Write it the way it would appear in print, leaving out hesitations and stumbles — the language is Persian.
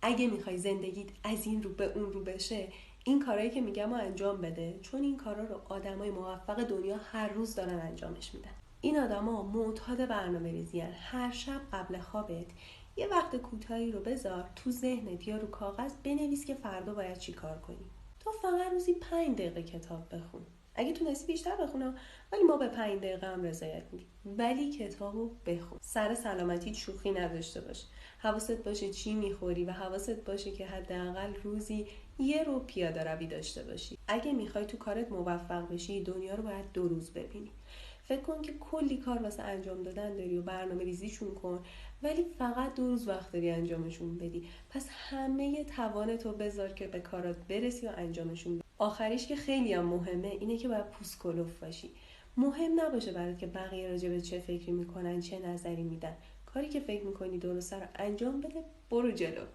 اگه میخوای زندگیت از این رو به اون رو بشه، این کارهایی که میگم رو انجام بده، چون این کارا رو آدمای موفق دنیا هر روز دارن انجامش میدن. این آدما معتاد برنامه‌ریزی‌ان. هر شب قبل خوابت یه وقت کوتاهی رو بذار تو ذهنت یا رو کاغذ بنویس که فردا باید چی کار کنی. تو فقط روزی 5 دقیقه کتاب بخون. اگه تونستی بیشتر بخونم، ولی ما به 5 دقیقه هم رضایت میدیم. ولی کتابو بخون. سر سلامتی شوخی نداشته باش. حواست باشه چی میخوری و حواست باشه که حداقل روزی یه رو پیاده روی داشته باشی. اگه میخوای تو کارت موفق بشی، دنیا رو باید 2 روز ببینی. فکر کن که کلی کار واسه انجام دادن داری و برنامه ریزیشون کن، ولی فقط 2 روز وقت داری انجامشون بدی. پس همه توانتو بذار که به کارات برسی و انجامشون بدی. آخریش که خیلی هم مهمه اینه که باید پوست کلوف باشی. مهم نباشه برات که بقیه راجع به چه فکری میکنن، چه نظری میدن. کاری که فکر میکنی درسته رو انجام بده، برو جلو.